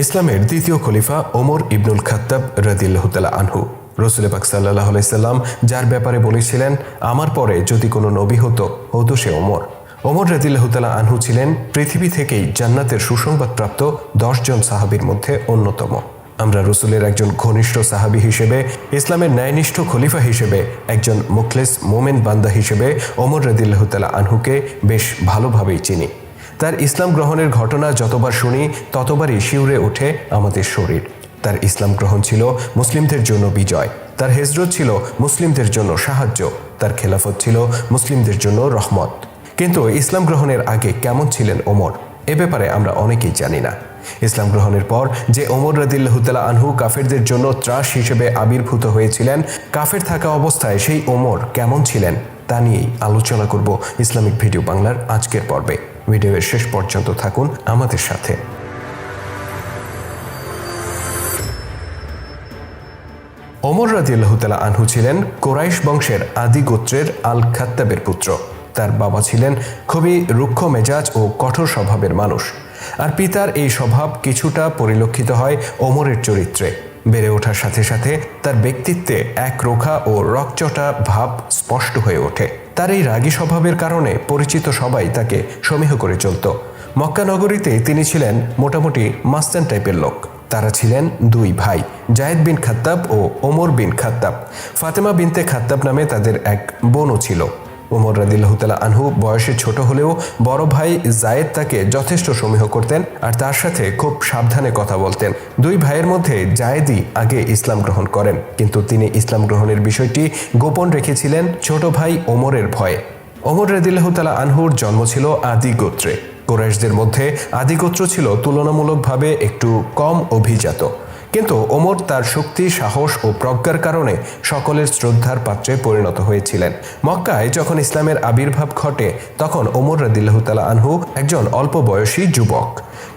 ইসলামের দ্বিতীয় খলিফা ওমর ইবনুল খাত্তাব রাদিয়াল্লাহু তাআলা আনহু। রাসূল পাক সাল্লাল্লাহু আলাইহি সাল্লাম যার ব্যাপারে বলেছিলেন, আমার পরে যদি কোনো নবী হতো সে ওমর। ওমর রাদিয়াল্লাহু তাআলা আনহু ছিলেন পৃথিবী থেকেই জান্নাতের সুসংবাদপ্রাপ্ত 10 জন সাহাবীর মধ্যে অন্যতম। আমরা রাসূলের একজন ঘনিষ্ঠ সাহাবী হিসেবে, ইসলামের ন্যায়নিষ্ঠ খলিফা হিসেবে, একজন মুখলেস মোমেন বান্দা হিসেবে ওমর রাদিয়াল্লাহু তাআলা আনহুকে বেশ ভালোভাবেই চিনি। তার ইসলাম গ্রহণের ঘটনা যতবার শুনি ততবারই শিউরে ওঠে আমাদের শরীর। তার ইসলাম গ্রহণ ছিল মুসলিমদের জন্য বিজয়, তার হিজরত ছিল মুসলিমদের জন্য সাহায্য, তার খেলাফত ছিল মুসলিমদের জন্য রহমত। কিন্তু ইসলাম গ্রহণের আগে কেমন ছিলেন ওমর, এ ব্যাপারে আমরা অনেকেই জানি না। ইসলাম গ্রহণের পর যে ওমর রাদিয়াল্লাহু তাআলা আনহু কাফেরদের জন্য ত্রাস হিসেবে আবির্ভূত হয়েছিলেন, কাফের থাকা অবস্থায় সেই ওমর কেমন ছিলেন তা নিয়েই আলোচনা করব ইসলামিক ভিডিও বাংলার আজকের পর্বে। ভিডিওর শেষ পর্যন্ত থাকুন আমাদের সাথে। ওমর রাদিয়াল্লাহু তাআলা আনহু ছিলেন কুরাইশ বংশের আদি গোত্রের আল খাত্তাবের পুত্র। তার বাবা ছিলেন খুবই রুক্ষ মেজাজ ও কঠোর স্বভাবের মানুষ, আর পিতার এই স্বভাব কিছুটা পরিলক্ষিত হয় ওমরের চরিত্রে। বেড়ে ওঠার সাথে সাথে তার ব্যক্তিত্বে এক রোখা ও রকচটা ভাব স্পষ্ট হয়ে ওঠে। তার এই রাগী স্বভাবের কারণে পরিচিত সবাই তাকে সমীহ করে চলত। মক্কা নগরীতে তিনি ছিলেন মোটামুটি মাস্তান টাইপের লোক। তারা ছিলেন দুই ভাই, জায়েদ বিন খাত্তাব ও ওমর বিন খাত্তাব। ফাতেমা বিনতে খাত্তাব নামে তাদের এক বোনও ছিল। ওমর রাদিয়াল্লাহু তাআলা আনহু বয়সে ছোট হলেও বড় ভাই জায়েদ তাকে যথেষ্ট সমীহ করতেন আর তার সাথে খুব সাবধানে কথা বলতেন। দুই ভাইয়ের মধ্যে জায়েদই আগে ইসলাম গ্রহণ করেন, কিন্তু তিনি ইসলাম গ্রহণের বিষয়টি গোপন রেখেছিলেন ছোট ভাই ওমরের ভয়ে। ওমর রাদিয়াল্লাহু তাআলা আনহুর জন্ম ছিল আদি গোত্রে। কুরাইশদের মধ্যে আদি গোত্র ছিল তুলনামূলকভাবে একটু কম অভিজাত, কিন্তু ওমর তার শক্তি, সাহস ও প্রজ্ঞার কারণে সকলের শ্রদ্ধার পাত্রে পরিণত হয়েছিলেন। মক্কায় যখন ইসলামের আবির্ভাব ঘটে তখন ওমর রাদিয়াল্লাহু তাআলা আনহু একজন অল্প বয়সী যুবক,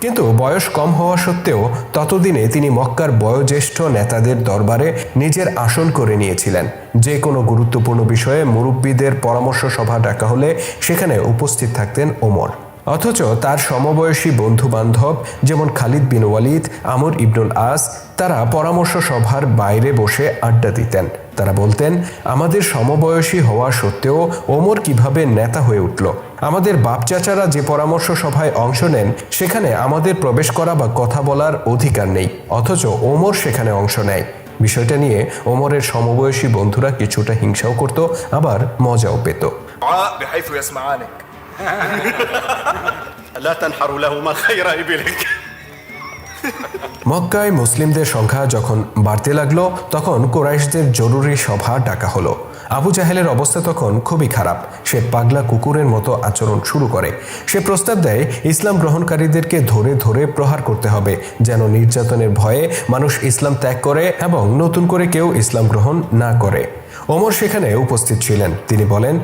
কিন্তু বয়স কম হওয়া সত্ত্বেও ততদিনে তিনি মক্কার বয়োজ্যেষ্ঠ নেতাদের দরবারে নিজের আসন করে নিয়েছিলেন। যে কোনো গুরুত্বপূর্ণ বিষয়ে মুরব্বীদের পরামর্শ সভা ডাকা হলে সেখানে উপস্থিত থাকতেন ওমর। অথচ তার সমবয়সী বন্ধু বান্ধব যেমন খালিদ বিন ওয়ালিদ, আমর ইবনুল আস, তারা পরামর্শ সভার বাইরে বসে আড্ডা দিতেন। তারা বলতেন, আমাদের সমবয়সী হওয়া সত্ত্বেও ওমর কিভাবে নেতা হয়ে উঠল? আমাদের বাপ চাচারা যে পরামর্শ সভায় অংশ নেন সেখানে আমাদের প্রবেশ করা বা কথা বলার অধিকার নেই, অথচ ওমর সেখানে অংশ নেয়। বিষয়টা নিয়ে ওমরের সমবয়সী বন্ধুরা কিছুটা হিংসাও করত, আবার মজাও পেত। মক্কায় মুসলিমদের সংখ্যা যখন বাড়তে লাগলো তখন কুরাইশদের জরুরি সভা ডাকা হলো। আবু জাহেলের অবস্থা তখন খুবই খারাপ। সে পাগলা কুকুরের মতো আচরণ শুরু করে। সে প্রস্তাব দেয় ইসলাম গ্রহণকারীদেরকে ধরে ধরে প্রহার করতে হবে, যেন নির্যাতনের ভয়ে মানুষ ইসলাম ত্যাগ করে এবং নতুন করে কেউ ইসলাম গ্রহণ না করে। ওমর সেখানে উপস্থিত ছিলেন। তিনি বলেন,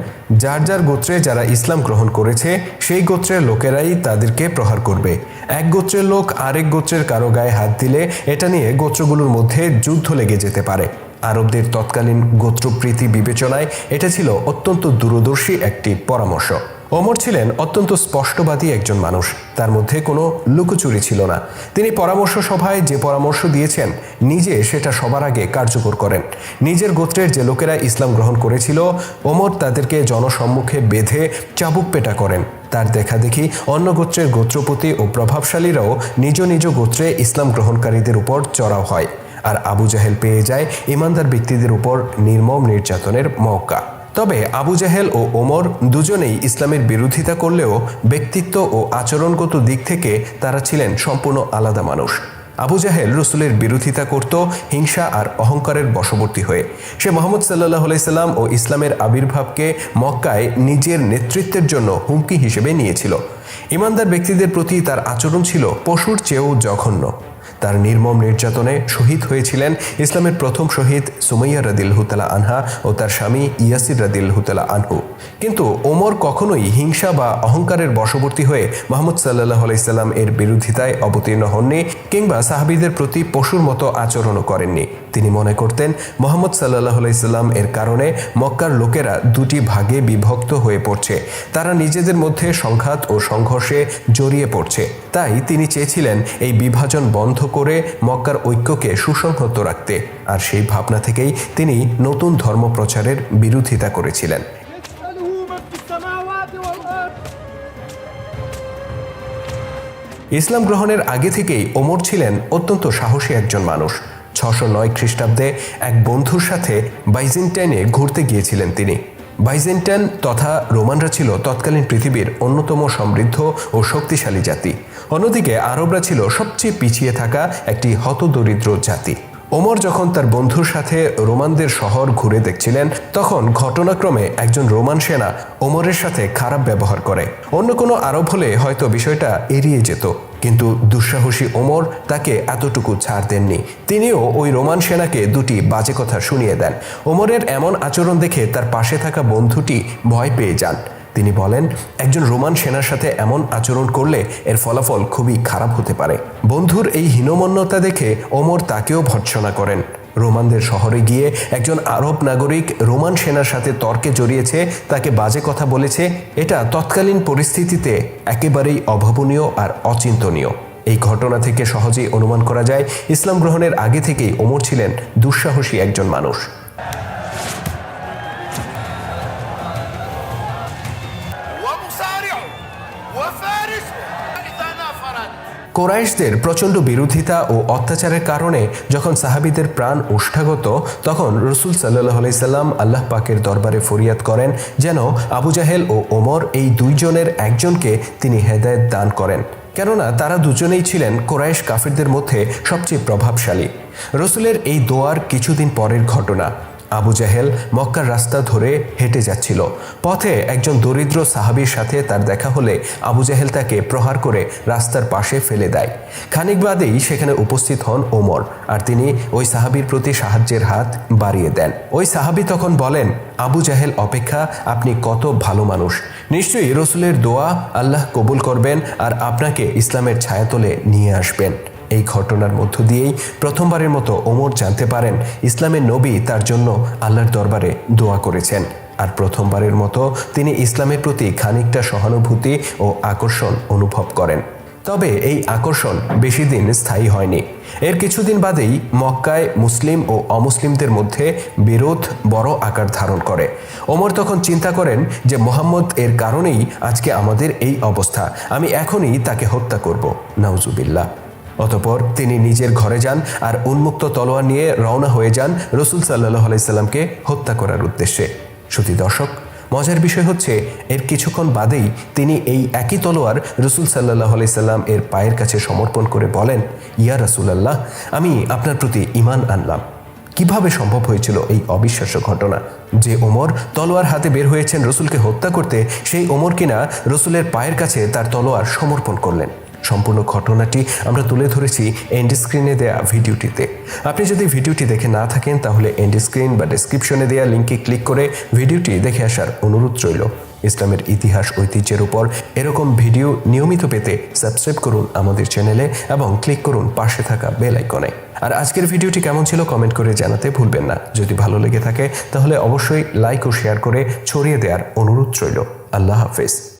যার যার গোত্রে যারা ইসলাম গ্রহণ করেছে সেই গোত্রের লোকেরাই তাদেরকে প্রহার করবে। এক গোত্রের লোক আরেক গোত্রের কারো গায়ে হাত দিলে এটা নিয়ে গোত্রগুলোর মধ্যে যুদ্ধ লেগে যেতে পারে। আরবদের তৎকালীন গোত্রপ্রীতি বিবেচনায় এটা ছিল অত্যন্ত দূরদর্শী একটি পরামর্শ। ওমর ছিলেন অত্যন্ত স্পষ্টবাদী একজন মানুষ, তার মধ্যে কোনো লুকোচুরি ছিল না। তিনি পরামর্শ সভায় যে পরামর্শ দিয়েছেন নিজে সেটা সবার আগে কার্যকর করেন। নিজের গোত্রের যে লোকেরা ইসলাম গ্রহণ করেছিল ওমর তাদেরকে জনসম্মুখে বেঁধে চাবুক পেটা করেন। তার দেখা দেখি অন্য গোত্রের গোত্রপতি ও প্রভাবশালীরাও নিজ নিজ গোত্রে ইসলাম গ্রহণকারীদের উপর চড়াও হয়, আর আবু জাহেল পেয়ে যায় ইমানদার ব্যক্তিদের উপর নির্মম নির্যাতনের মওকা। তবে আবু জাহেল ও ওমর দুজনেই ইসলামের বিরোধিতা করলেও ব্যক্তিত্ব ও আচরণগত দিক থেকে তারা ছিলেন সম্পূর্ণ আলাদা মানুষ। আবু জাহেল রাসূলের বিরোধিতা করত হিংসা আর অহংকারের বশবর্তী হয়ে। সে মুহাম্মদ সাল্লাল্লাহু আলাইহি সাল্লাম ও ইসলামের আবির্ভাবকে মক্কায় নিজের নেতৃত্বের জন্য হুমকি হিসেবে নিয়েছিল। ইমানদার ব্যক্তিদের প্রতি তার আচরণ ছিল পশুর চেয়েও জঘন্য। তার নির্মম নির্যাতনে শহীদ হয়েছিলেন ইসলামের প্রথম শহীদ সুমাইয়া রাদিয়াল্লাহু তাআলা আনহা ও তার স্বামী ইয়াসির রাদিয়াল্লাহু তাআলা আনহু। কিন্তু ওমর কখনোই হিংসা বা অহংকারের বশবর্তী হয়ে মুহাম্মদ সাল্লাল্লাহু আলাইহি সাল্লাম এর বিরোধিতায় অবতীর্ণ হননি, কিংবা সাহাবীদের প্রতি পশুর মতো আচরণও করেননি। তিনি মনে করতেন মুহাম্মদ সাল্লাল্লাহু আলাইহি সাল্লাম এর কারণে মক্কার লোকেরা দুটি ভাগে বিভক্ত হয়ে পড়ছে, তারা নিজেদের মধ্যে সংঘাত ও সংঘর্ষে জড়িয়ে পড়ছে। তাই তিনি চেয়েছিলেন এই বিভাজন বন্ধ করে মক্কার ঐক্যকে সুসংহত রাখতে, আর সেই ভাবনা থেকেই তিনি নতুন ধর্ম প্রচারের বিরোধিতা করেছিলেন। ইসলাম গ্রহণের আগে থেকেই ওমর ছিলেন অত্যন্ত সাহসী একজন মানুষ। 609 খ্রিস্টাব্দে এক বন্ধুর সাথে বাইজেন্টাইনে ঘুরতে গিয়েছিলেন তিনি। বাইজেন্টাইন তথা রোমানরা ছিল তৎকালীন পৃথিবীর অন্যতম সমৃদ্ধ ও শক্তিশালী জাতি। অন্যদিকে আরবরা ছিল সবচেয়ে পিছিয়ে থাকা একটি হতদরিদ্র জাতি। ওমর যখন তার বন্ধুর সাথে রোমানদের শহর ঘুরে দেখছিলেন, তখন ঘটনাক্রমে একজন রোমান সেনা ওমরের সাথে খারাপ ব্যবহার করে। অন্য কোনো আরব হলে হয়তো বিষয়টা এড়িয়ে যেত, কিন্তু দুঃসাহসী ওমর তাকে এতটুকু ছাড় দেননি। তিনিও ওই রোমান সেনাকে দুটি বাজে কথা শুনিয়ে দেন। ওমরের এমন আচরণ দেখে তার পাশে থাকা বন্ধুটি ভয় পেয়ে যান। তিনি বলেন, একজন রোমান সেনার সাথে এমন আচরণ করলে এর ফলাফল খুবই খারাপ হতে পারে। বন্ধুর এই হীনমন্যতা দেখে ওমর তাকেও ভর্ৎসনা করেন। রোমানদের শহরে গিয়ে একজন আরব নাগরিক রোমান সেনার সাথে তর্কে জড়িয়েছে, তাকে বাজে কথা বলেছে। এটা তৎকালীন পরিস্থিতিতে একেবারেই অভাবনীয় আর অচিন্তনীয়। এই ঘটনা থেকে সহজেই অনুমান করা যায়, ইসলাম গ্রহণের আগে থেকেই ওমর ছিলেন দুঃসাহসী একজন মানুষ। কোরাইশদের প্রচণ্ড বিরোধিতা ও অত্যাচারের কারণে যখন সাহাবীদের প্রাণ ওষ্ঠাগত, তখন রসুল সাল্লাল্লাহু আলাইহি সাল্লাম আল্লাহ পাকের দরবারে ফরিয়াদ করেন যেন আবু জাহেল ও ওমর এই দুইজনের একজনকে তিনি হেদায়েত দান করেন, কেননা তারা দুজনেই ছিলেন কোরাইশ কাফিরদের মধ্যে সবচেয়ে প্রভাবশালী। রসুলের এই দোয়ার কিছুদিন পরের ঘটনা। আবু জাহেল মক্কার রাস্তা ধরে হেঁটে যাচ্ছিল। পথে একজন দরিদ্র সাহাবীর সাথে তার দেখা হলে আবু জাহেল তাকে প্রহার করে রাস্তার পাশে ফেলে দেয়। খানিক বাদেই সেখানে উপস্থিত হন ওমর, আর তিনি ওই সাহাবীর প্রতি সাহায্যের হাত বাড়িয়ে দেন। ওই সাহাবী তখন বলেন, আবু জাহেল অপেক্ষা আপনি কত ভালো মানুষ, নিশ্চয়ই রসুলের দোয়া আল্লাহ কবুল করবেন আর আপনাকে ইসলামের ছায়াতলে নিয়ে আসবেন। এই ঘটনার মধ্য দিয়েই প্রথমবারের মতো ওমর জানতে পারেন ইসলামের নবী তার জন্য আল্লাহর দরবারে দোয়া করেছেন, আর প্রথমবারের মতো তিনি ইসলামের প্রতি খানিকটা সহানুভূতি ও আকর্ষণ অনুভব করেন। তবে এই আকর্ষণ বেশি দিন স্থায়ী হয়নি। এর কিছুদিন বাদেই মক্কায় মুসলিম ও অমুসলিমদের মধ্যে বিরোধ বড় আকার ধারণ করে। ওমর তখন চিন্তা করেন যে মুহাম্মদ এর কারণেই আজকে আমাদের এই অবস্থা, আমি এখনই তাকে হত্যা করব, নাউজুবিল্লাহ। অতঃপর তিনি নিজের ঘরে যান আর উন্মুক্ত তলোয়ার নিয়ে রওনা হয়ে যান রসুল সাল্লাল্লাহু আলাইহি সাল্লামকে হত্যা করার উদ্দেশ্যে। শ্রোতা দর্শক, মজার বিষয় হচ্ছে এর কিছুক্ষণ বাদেই তিনি এই একই তলোয়ার রসুল সাল্লাল্লাহু আলাইহি সাল্লাম এর পায়ের কাছে সমর্পণ করে বলেন, ইয়া রাসূলুল্লাহ, আমি আপনার প্রতি ঈমান আনলাম। কিভাবে সম্ভব হয়েছিল এই অবিশ্বাস্য ঘটনা? যে ওমর তলোয়ার হাতে বের হয়েছেন রসুলকে হত্যা করতে, সেই ওমর কিনা রসুলের পায়ের কাছে তার তলোয়ার সমর্পণ করলেন। সম্পূর্ণ ঘটনাটি আমরা তুলে ধরেছি এন্ড স্ক্রিনে দেয়া ভিডিওটিতে। আপনি যদি ভিডিওটি দেখে না থাকেন তাহলে এন্ড স্ক্রিন বা ডেসক্রিপশনে দেয়া লিঙ্কে ক্লিক করে ভিডিওটি দেখে আসার অনুরোধ রইল। ইসলামের ইতিহাস ঐতিহ্যের উপর এরকম ভিডিও নিয়মিত পেতে সাবস্ক্রাইব করুন আমাদের চ্যানেলে এবং ক্লিক করুন পাশে থাকা বেল আইকনে। আর আজকের ভিডিওটি কেমন ছিল কমেন্ট করে জানাতে ভুলবেন না। যদি ভালো লেগে থাকে তাহলে অবশ্যই লাইক ও শেয়ার করে ছড়িয়ে দেওয়ার অনুরোধ রইল। আল্লাহ হাফেজ।